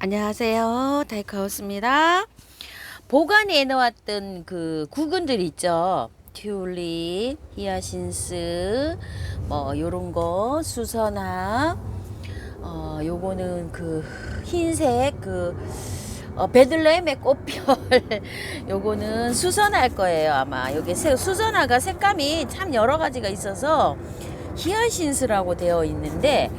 안녕하세요. 다이카우스입니다. 보관해 놓았던 그 구근들 있죠. 튤립, 히아신스, 뭐 요런 거, 수선화, 요거는 그 흰색 베들레헴의 꽃별 요거는 수선화일 거예요. 아마 요게 수선화가 색감이 참 여러 가지가 있어서 히아신스라고 되어 있는데,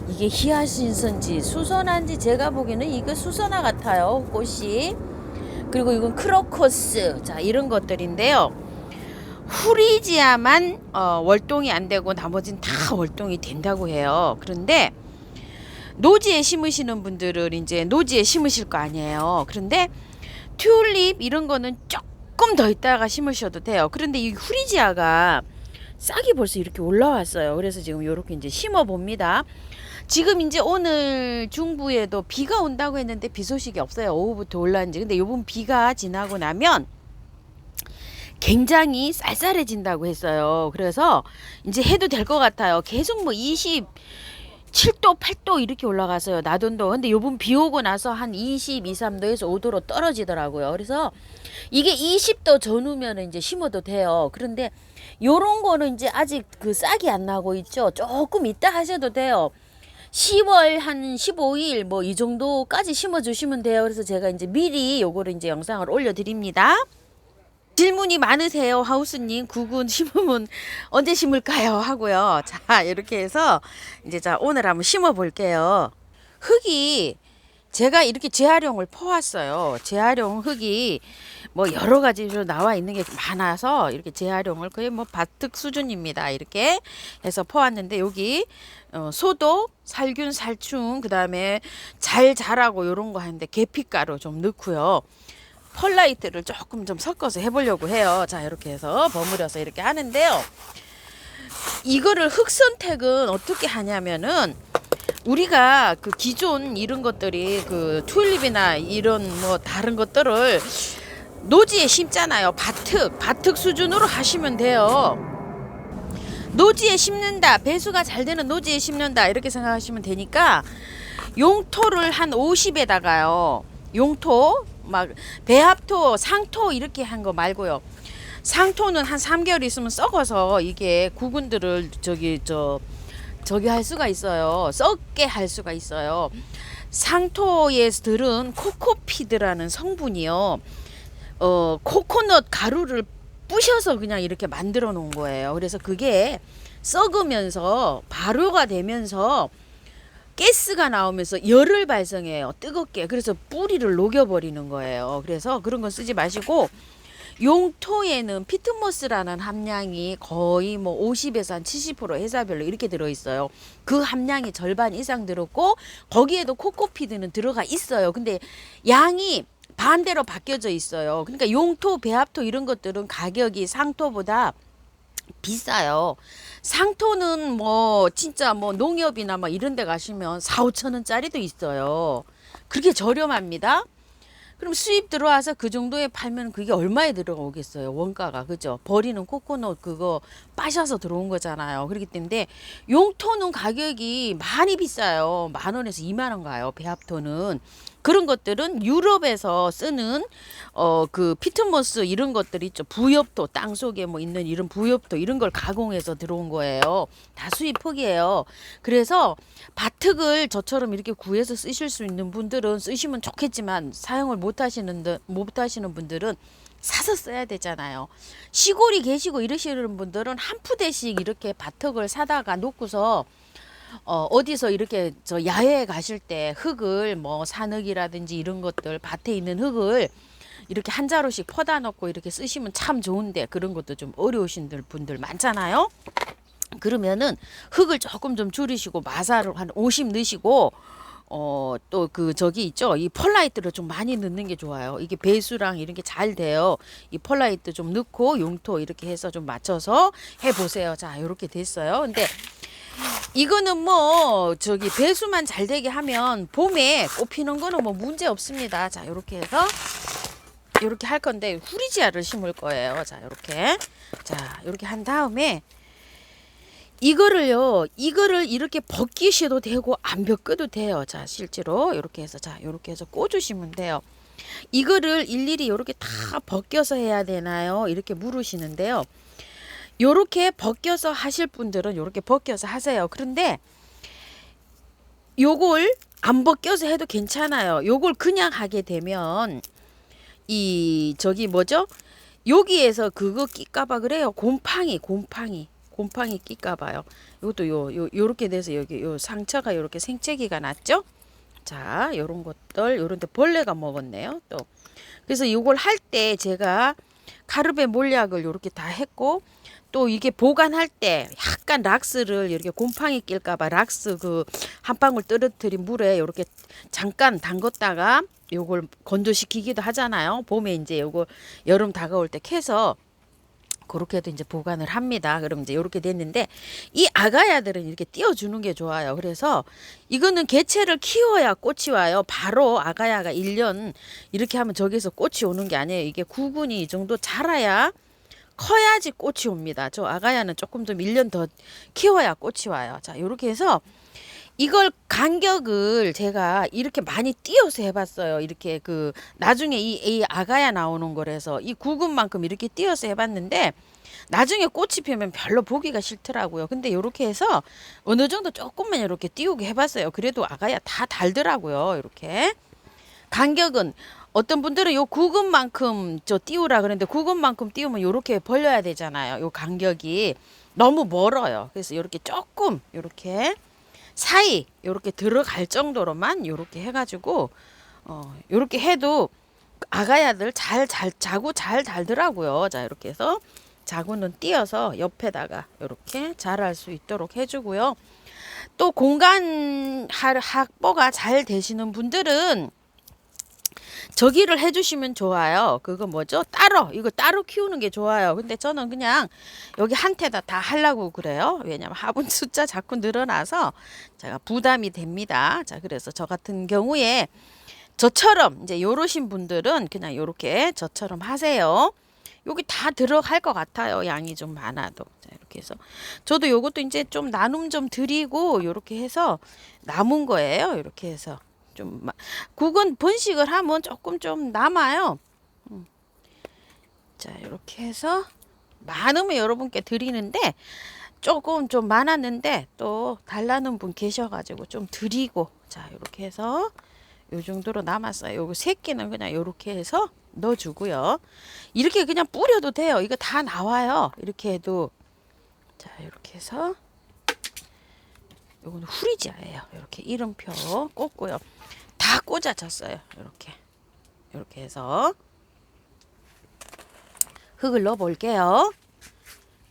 이게 히아신스인지 수선화인지 제가 보기에는 이거 수선화 같아요, 꽃이. 그리고 이건 크로커스, 자 이런 것들인데요. 후리지아만 월동이 안 되고 나머지는 다 월동이 된다고 해요. 그런데 노지에 심으시는 분들은 이제 노지에 심으실 거 아니에요. 그런데 튤립 이런 거는 조금 더 있다가 심으셔도 돼요. 그런데 이 후리지아가 싹이 벌써 이렇게 올라왔어요. 그래서 지금 이렇게 이제 심어 봅니다. 지금 이제 오늘 중부에도 비가 온다고 했는데 비 소식이 없어요. 오후부터 올라온지. 근데 요번 비가 지나고 나면 굉장히 쌀쌀해진다고 했어요. 그래서 이제 해도 될 것 같아요. 계속 뭐 27도, 8도 이렇게 올라가서요. 낮온도. 근데 요번 비 오고 나서 한 22, 3도에서 5도로 떨어지더라고요. 그래서 이게 20도 전후면 이제 심어도 돼요. 그런데 요런 거는 이제 아직 그 싹이 안 나고 있죠. 조금 이따 하셔도 돼요. 10월 한 15일 뭐 이 정도까지 심어 주시면 돼요. 그래서 제가 이제 미리 요거를 이제 영상을 올려 드립니다. 질문이 많으세요. 하우스님, 구근 심으면 언제 심을까요? 하고요. 자, 이렇게 해서 이제 자, 오늘 한번 심어 볼게요. 흙이 제가 이렇게 재활용을 퍼왔어요. 재활용 흙이 뭐 여러 가지로 나와 있는 게 많아서 이렇게 재활용을 거의 뭐 바특 수준입니다. 이렇게 해서 퍼왔는데 여기 소독, 살균, 살충, 그 다음에 잘 자라고 요런 거 하는데 계피가루 좀 넣고요. 펄라이트를 조금 좀 섞어서 해보려고 해요. 자, 이렇게 해서 버무려서 이렇게 하는데요. 이거를 흙 선택은 어떻게 하냐면은 우리가 그 기존 이런 것들이 그 튤립이나 이런 뭐 다른 것들을 노지에 심잖아요. 바특 수준으로 하시면 돼요. 노지에 심는다, 배수가 잘 되는 노지에 심는다 이렇게 생각하시면 되니까 용토를 한 50에다가요. 용토 막 배합토, 상토 이렇게 한 거 말고요. 상토는 한 3개월 있으면 썩어서 이게 구근들을 저기 할 수가 있어요. 썩게 할 수가 있어요. 상토에 들은 코코피드라는 성분이요. 코코넛 가루를 부셔서 그냥 이렇게 만들어 놓은 거예요. 그래서 그게 썩으면서 발효가 되면서 가스가 나오면서 열을 발생해요. 뜨겁게. 그래서 뿌리를 녹여버리는 거예요. 그래서 그런 거 쓰지 마시고 용토에는 피트모스라는 함량이 거의 뭐 50에서 한 70% 회사별로 이렇게 들어있어요. 그 함량이 절반 이상 들었고 거기에도 코코피드는 들어가 있어요. 근데 양이 반대로 바뀌어져 있어요. 그러니까 용토, 배합토 이런 것들은 가격이 상토보다 비싸요. 상토는 뭐 진짜 뭐 농협이나 뭐 이런 데 가시면 4, 5천 원짜리도 있어요. 그렇게 저렴합니다. 그럼 수입 들어와서 그 정도에 팔면 그게 얼마에 들어오겠어요? 원가가. 그죠? 버리는 코코넛 그거 빠셔서 들어온 거잖아요. 그렇기 때문에 용토는 가격이 많이 비싸요. 10,000원에서 20,000원 가요. 배합토는. 그런 것들은 유럽에서 쓰는 그 피트모스 이런 것들 있죠. 부엽토, 땅 속에 뭐 있는 이런 부엽토 이런 걸 가공해서 들어온 거예요. 다 수입 흙이에요. 그래서 바특을 저처럼 이렇게 구해서 쓰실 수 있는 분들은 쓰시면 좋겠지만 사용을 못 하시는 분들은 사서 써야 되잖아요. 시골이 계시고 이러시는 분들은 한 푸대씩 이렇게 바특을 사다가 놓고서 어디서 이렇게 저 야외에 가실 때 흙을 뭐 산흙이라든지 이런 것들 밭에 있는 흙을 이렇게 한 자루씩 퍼다 놓고 이렇게 쓰시면 참 좋은데 그런 것도 좀 어려우신 분들 많잖아요. 그러면은 흙을 조금 좀 줄이시고 마사를 한 50 넣으시고 또 그 저기 있죠. 이 펄라이트를 좀 많이 넣는 게 좋아요. 이게 배수랑 이런 게 잘 돼요. 이 펄라이트 좀 넣고 용토 이렇게 해서 좀 맞춰서 해 보세요. 자, 이렇게 됐어요. 근데 이거는 뭐 저기 배수만 잘 되게 하면 봄에 꽃 피는 거는 뭐 문제 없습니다. 자, 이렇게 해서 이렇게 할 건데 후리지아를 심을 거예요. 자, 이렇게 한 다음에 이거를요, 이거를 이렇게 벗기셔도 되고 안 벗겨도 돼요. 자, 실제로 이렇게 해서, 자, 이렇게 해서 꽂으시면 돼요. 이거를 일일이 이렇게 다 벗겨서 해야 되나요? 이렇게 물으시는데요. 요렇게 벗겨서 하실 분들은 요렇게 벗겨서 하세요. 그런데 요걸 안 벗겨서 해도 괜찮아요. 요걸 그냥 하게 되면 이 저기 뭐죠? 여기에서 그거 낄까봐 그래요. 곰팡이 낄까봐요. 이것도 요렇게 돼서 여기 요 상처가 요렇게 생채기가 났죠. 자, 요런 것들 요런데 벌레가 먹었네요. 또 그래서 요걸 할 때 제가 카르베 몰약을 요렇게 다 했고, 또 이게 보관할 때 약간 락스를 이렇게 곰팡이 낄까봐 락스 그 한 방울 떨어뜨린 물에 이렇게 잠깐 담궜다가 요걸 건조시키기도 하잖아요. 봄에 이제 요거 여름 다가올 때 캐서 그렇게도 이제 보관을 합니다. 그럼 이제 이렇게 됐는데, 이 아가야들은 이렇게 띄워주는 게 좋아요. 그래서 이거는 개체를 키워야 꽃이 와요. 바로 아가야가 1년 이렇게 하면 저기서 꽃이 오는 게 아니에요. 이게 구근이 이 정도 자라야 커야지 꽃이 옵니다. 저 아가야는 조금 좀 1년 더 키워야 꽃이 와요. 자, 이렇게 해서 이걸 간격을 제가 이렇게 많이 띄어서 해봤어요. 이렇게 그 나중에 이 아가야 나오는 거라서 이 구근만큼 이렇게 띄어서 해봤는데, 나중에 꽃이 피면 별로 보기가 싫더라고요. 근데 이렇게 해서 어느 정도 조금만 이렇게 띄우게 해봤어요. 그래도 아가야 다 달더라고요. 이렇게 간격은 어떤 분들은 요 구근만큼 저 띄우라 그러는데, 구근만큼 띄우면 요렇게 벌려야 되잖아요. 요 간격이 너무 멀어요. 그래서 요렇게 조금 요렇게 사이 요렇게 들어갈 정도로만 요렇게 해가지고 요렇게 해도 아가야들 자고 잘 달더라고요. 자, 이렇게 해서 자구는 띄어서 옆에다가 이렇게 자랄 수 있도록 해주고요. 또 공간 확보가 잘 되시는 분들은 저기를 해주시면 좋아요. 그거 뭐죠? 이거 따로 키우는 게 좋아요. 근데 저는 그냥 여기 한테다 다 하려고 그래요. 왜냐면 화분 숫자 자꾸 늘어나서 제가 부담이 됩니다. 자, 그래서 저 같은 경우에 저처럼 이제 요러신 분들은 그냥 요렇게 저처럼 하세요. 여기 다 들어갈 것 같아요. 양이 좀 많아도. 자, 이렇게 해서 저도 요것도 이제 좀 나눔 좀 드리고 요렇게 해서 남은 거예요. 이렇게 해서 좀 국은 번식을 하면 조금 좀 남아요. 자, 이렇게 해서 많으면 여러분께 드리는데, 조금 좀 많았는데 또 달라는 분 계셔가지고 좀 드리고, 자, 이렇게 해서 요 정도로 남았어요. 요거 새끼는 그냥 이렇게 해서 넣어주고요. 이렇게 그냥 뿌려도 돼요. 이거 다 나와요. 이렇게 해도. 자, 이렇게 해서 요거는 후리지아예요. 이렇게 이름표 꽂고요. 다 꽂아졌어요. 이렇게 해서 흙을 넣어 볼게요.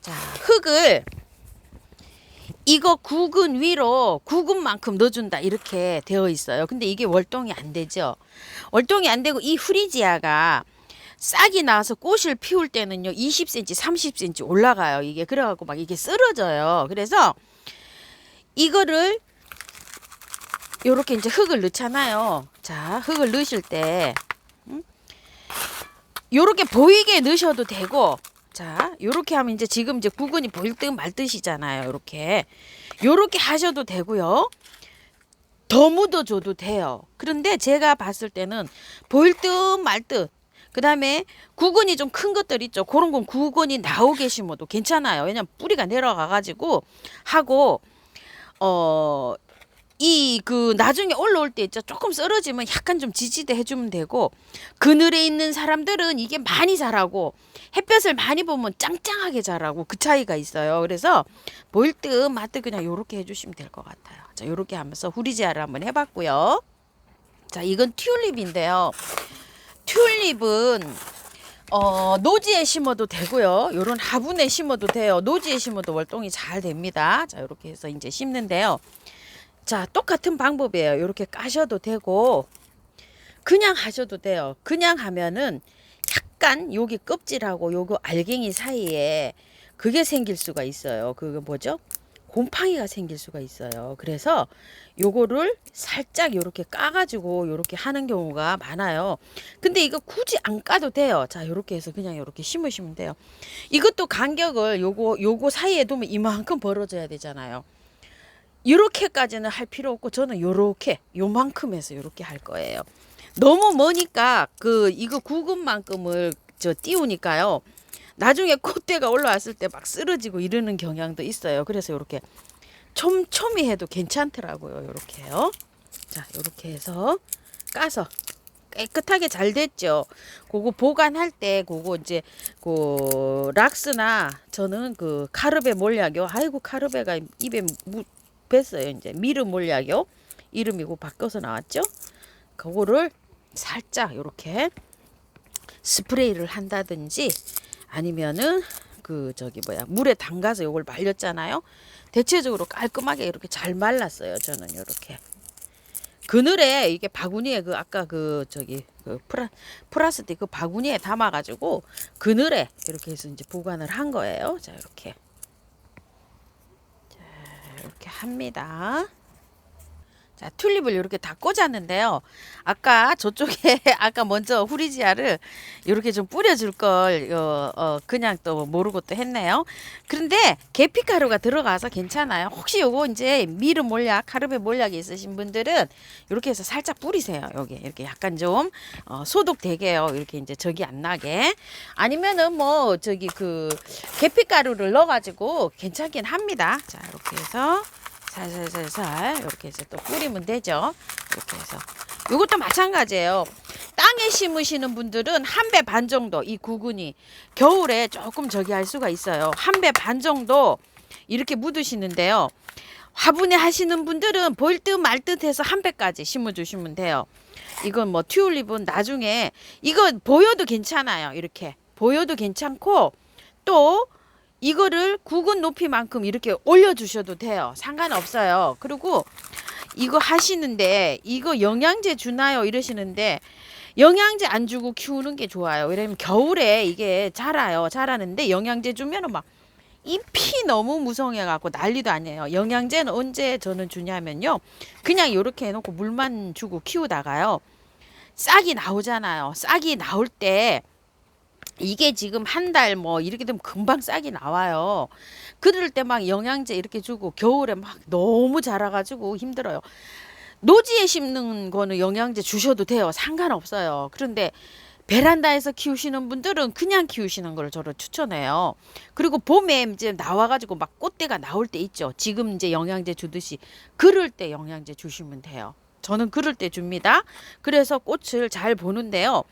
자, 흙을 이거 구근 위로 구근만큼 넣어준다 이렇게 되어 있어요. 근데 이게 월동이 안 되죠. 월동이 안 되고, 이 후리지아가 싹이 나서 꽃을 피울 때는요 20cm 30cm 올라가요. 이게 그래갖고 막 이게 쓰러져요. 그래서 이거를 요렇게 이제 흙을 넣잖아요. 자, 흙을 넣으실 때 요렇게 보이게 넣으셔도 되고, 자, 요렇게 하면 이제 지금 이제 구근이 보일 듯 말 듯이잖아요. 요렇게 하셔도 되고요. 더 묻어줘도 돼요. 그런데 제가 봤을 때는 보일 듯 말 듯, 그 다음에 구근이 좀 큰 것들 있죠. 그런 건 구근이 나오게 심어도 괜찮아요. 왜냐면 뿌리가 내려가가지고 하고, 그 나중에 올라올 때 있죠. 조금 쓰러지면 약간 좀 지지대 해주면 되고, 그늘에 있는 사람들은 이게 많이 자라고 햇볕을 많이 보면 짱짱하게 자라고 그 차이가 있어요. 그래서 보일 듯 말 듯 그냥 요렇게 해주시면 될 것 같아요. 자, 요렇게 하면서 후리지아를 한번 해봤고요. 자, 이건 튤립인데요. 튤립은 노지에 심어도 되고요. 요런 화분에 심어도 돼요. 노지에 심어도 월동이 잘 됩니다. 자, 요렇게 해서 이제 심는데요. 자, 똑같은 방법이에요. 이렇게 까셔도 되고 그냥 하셔도 돼요. 그냥 하면은 약간 여기 껍질하고 요거 알갱이 사이에 그게 생길 수가 있어요. 그거 뭐죠? 곰팡이가 생길 수가 있어요. 그래서 요거를 살짝 요렇게 까가지고 요렇게 하는 경우가 많아요. 근데 이거 굳이 안 까도 돼요. 자, 요렇게 해서 그냥 요렇게 심으시면 돼요. 이것도 간격을 요거 사이에 두면 이만큼 벌어져야 되잖아요. 요렇게까지는 할 필요 없고 저는 요렇게 요만큼 해서 요렇게 할 거예요. 너무 머니까 이거 구근만큼을 띄우니까요. 나중에 콧대가 올라왔을 때 막 쓰러지고 이러는 경향도 있어요. 그래서 요렇게 촘촘히 해도 괜찮더라고요. 요렇게요. 자, 요렇게 해서 까서 깨끗하게 잘 됐죠. 그거 보관할 때 그거 이제 락스나 저는 카르베 몰약요. 아이고 카르베가 입에 뱄어요. 이제 미르 몰약요. 이름이 바뀌어서 나왔죠. 그거를 살짝 요렇게 스프레이를 한다든지 아니면은 물에 담가서 요걸 말렸잖아요. 대체적으로 깔끔하게 이렇게 잘 말랐어요. 저는 요렇게 그늘에 이게 바구니에 아까 플라스틱 바구니에 담아가지고 그늘에 이렇게 해서 이제 보관을 한 거예요. 자, 이렇게 합니다. 자, 튤립을 이렇게 다 꽂았는데요. 아까 저쪽에 아까 먼저 후리지아를 이렇게 좀 뿌려줄 걸 그냥 또 모르고 또 했네요. 그런데 계피가루가 들어가서 괜찮아요. 혹시 요거 이제 미르 몰약, 카르베 몰약이 있으신 분들은 이렇게 해서 살짝 뿌리세요. 여기 이렇게 약간 좀 소독되게요. 이렇게 이제 적이 안 나게. 아니면은 계피가루를 넣어가지고 괜찮긴 합니다. 자, 이렇게 해서 살살살살 이렇게 해서 또 뿌리면 되죠. 이렇게 해서 이것도 마찬가지예요. 땅에 심으시는 분들은 1배 반 정도 이 구근이 겨울에 조금 저기 할 수가 있어요. 1배 반 정도 이렇게 묻으시는데요. 화분에 하시는 분들은 보일 듯 말 듯 해서 1배까지 심어주시면 돼요. 이건 튤립은 나중에 이거 보여도 괜찮아요. 이렇게 보여도 괜찮고 또 이거를 구근 높이만큼 이렇게 올려주셔도 돼요. 상관없어요. 그리고 이거 하시는데 이거 영양제 주나요? 이러시는데 영양제 안 주고 키우는 게 좋아요. 왜냐면 겨울에 이게 자라는데 영양제 주면은 막 잎이 너무 무성해갖고 난리도 아니에요. 영양제는 언제 저는 주냐면요. 그냥 이렇게 해놓고 물만 주고 키우다가요. 싹이 나오잖아요. 싹이 나올 때 이게 지금 한 달 이렇게 되면 금방 싹이 나와요. 그럴 때 막 영양제 이렇게 주고 겨울에 막 너무 자라가지고 힘들어요. 노지에 심는 거는 영양제 주셔도 돼요. 상관없어요. 그런데 베란다에서 키우시는 분들은 그냥 키우시는 걸 저를 추천해요. 그리고 봄에 이제 나와가지고 막 꽃대가 나올 때 있죠. 지금 이제 영양제 주듯이 그럴 때 영양제 주시면 돼요. 저는 그럴 때 줍니다. 그래서 꽃을 잘 보는데요.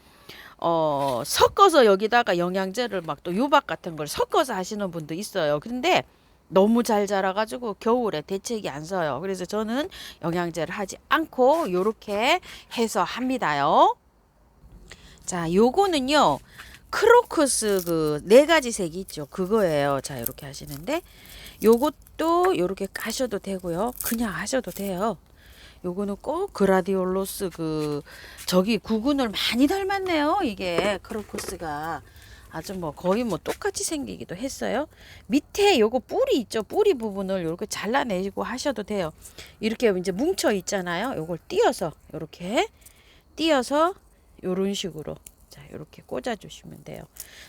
섞어서 여기다가 영양제를 막 또 유박 같은 걸 섞어서 하시는 분도 있어요. 근데 너무 잘 자라가지고 겨울에 대책이 안 서요. 그래서 저는 영양제를 하지 않고 요렇게 해서 합니다요. 자, 요거는요. 크로커스 4가지 색이 있죠. 그거예요. 자, 이렇게 하시는데 요것도 요렇게 까셔도 되고요. 그냥 하셔도 돼요. 요거는 꼭 그라디올로스 저기 구근을 많이 닮았네요. 이게 크로커스가 아주 거의 똑같이 생기기도 했어요. 밑에 요거 뿌리 있죠. 뿌리 부분을 요렇게 잘라내고 하셔도 돼요. 이렇게 이제 뭉쳐 있잖아요. 요걸 띄어서 요렇게 띄어서 요런 식으로 자 요렇게 꽂아 주시면 돼요.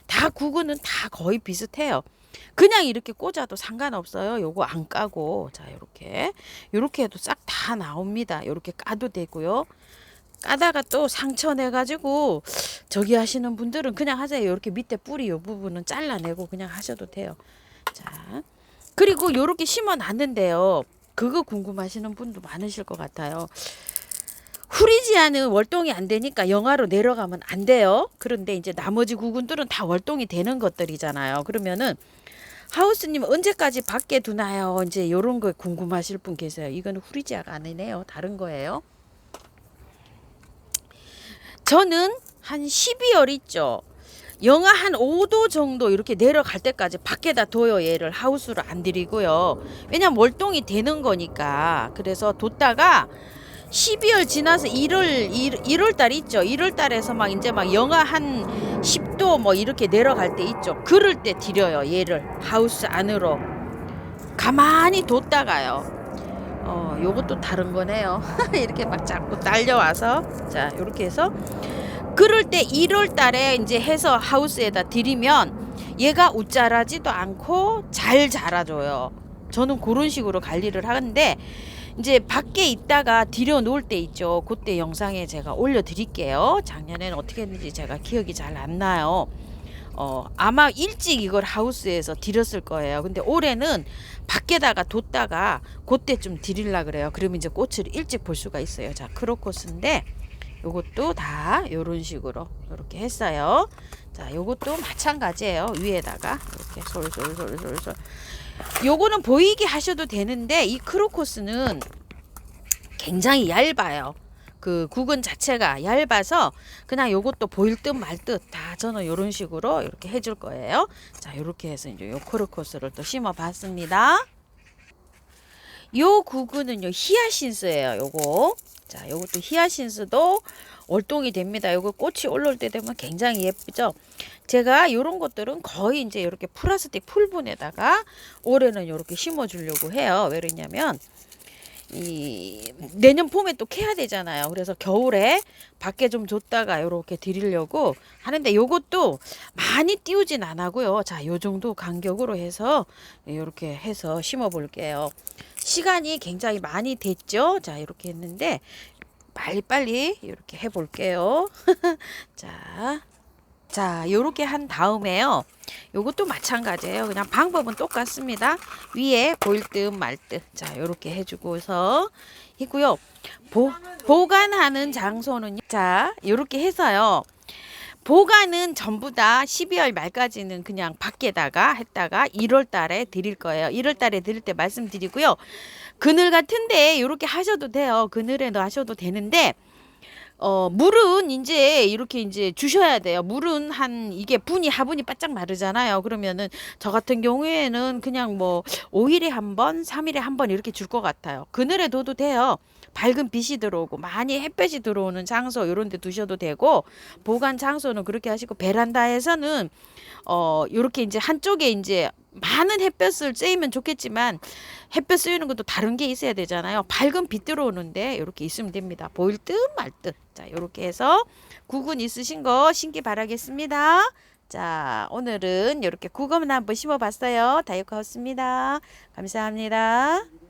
다 구근은 다 거의 비슷해요. 그냥 이렇게 꽂아도 상관없어요. 요거 안 까고 자 요렇게 해도 싹 다 나옵니다. 요렇게 까도 되고요. 까다가 또 상처 내 가지고 저기 하시는 분들은 그냥 하세요. 요렇게 밑에 뿌리 요 부분은 잘라내고 그냥 하셔도 돼요. 자 그리고 요렇게 심어 놨는데요. 그거 궁금하시는 분도 많으실 것 같아요. 후리지아는 월동이 안 되니까 영하로 내려가면 안 돼요. 그런데 이제 나머지 구근들은 다 월동이 되는 것들이잖아요. 그러면은 하우스님 언제까지 밖에 두나요? 이제 요런 거 궁금하실 분 계세요. 이거는 후리지아가 아니네요. 다른 거예요. 저는 한 12월 있죠. 영하 한 5도 정도 이렇게 내려갈 때까지 밖에다 둬요. 얘를 하우스로 안 들이고요. 왜냐면 월동이 되는 거니까. 그래서 뒀다가 12월 지나서 1월 달 있죠. 1월 달에서 막 이제 막 영하 한 10도 이렇게 내려갈 때 있죠. 그럴 때 들여요. 얘를 하우스 안으로. 가만히 뒀다가요. 요것도 다른 거네요. 이렇게 막 자꾸 딸려와서 자 요렇게 해서 그럴 때 1월 달에 이제 해서 하우스에다 들이면 얘가 웃자라지도 않고 잘 자라줘요. 저는 그런 식으로 관리를 하는데 이제 밖에 있다가 들여 놓을 때 있죠. 그때 영상에 제가 올려 드릴게요. 작년에는 어떻게 했는지 제가 기억이 잘 안 나요. 아마 일찍 이걸 하우스에서 들였을 거예요. 근데 올해는 밖에다가 뒀다가 그때 좀 들이려 그래요. 그러면 이제 꽃을 일찍 볼 수가 있어요. 자, 크로커스인데 요것도 다 요런 식으로 이렇게 했어요. 자, 요것도 마찬가지예요. 위에다가 이렇게 솔솔솔솔솔. 요거는 보이게 하셔도 되는데 이 크로커스는 굉장히 얇아요. 그 국은 자체가 얇아서 그냥 요것도 보일 듯 말 듯 다 저는 요런 식으로 이렇게 해줄 거예요. 자, 요렇게 해서 이제 요 크로커스를 또 심어 봤습니다. 요 구근은요 히아신스예요. 요거 자 요것도 히아신스도 월동이 됩니다. 요거 꽃이 올라올 때 되면 굉장히 예쁘죠. 제가 요런 것들은 거의 이제 이렇게 플라스틱 풀분에다가 올해는 요렇게 심어 주려고 해요. 왜 그러냐면 이 내년 봄에 또 캐야 되잖아요. 그래서 겨울에 밖에 좀 줬다가 요렇게 드리려고 하는데 요것도 많이 띄우진 안 하고요. 자, 요 정도 간격으로 해서 요렇게 해서 심어 볼게요. 시간이 굉장히 많이 됐죠. 자, 이렇게 했는데 빨리빨리 이렇게 해 볼게요. 자, 요렇게 한 다음에요. 요것도 마찬가지예요. 그냥 방법은 똑같습니다. 위에 보일 듯 말 듯. 자, 요렇게 해주고서 있고요. 보관하는 장소는 자, 요렇게 해서요. 보관은 전부 다 12월 말까지는 그냥 밖에다가 했다가 1월 달에 드릴 거예요. 1월 달에 드릴 때 말씀드리고요. 그늘 같은데 요렇게 하셔도 돼요. 그늘에 하셔도 되는데 물은 이제 이렇게 이제 주셔야 돼요. 물은 한 이게 분이 화분이 바짝 마르잖아요. 그러면은 저 같은 경우에는 그냥 뭐 5일에 한 번, 3일에 한 번 이렇게 줄 것 같아요. 그늘에 둬도 돼요. 밝은 빛이 들어오고 많이 햇볕이 들어오는 장소 이런 데 두셔도 되고 보관 장소는 그렇게 하시고 베란다에서는 요렇게 이제 한쪽에 이제 많은 햇볕을 쬐면 좋겠지만 햇볕 쐬는 것도 다른 게 있어야 되잖아요. 밝은 빛 들어오는데 이렇게 있으면 됩니다. 보일 듯 말 듯. 자, 이렇게 해서 구근 있으신 거 신기 바라겠습니다. 자, 오늘은 이렇게 구근 한번 심어봤어요. 다이어카우스입니다. 감사합니다.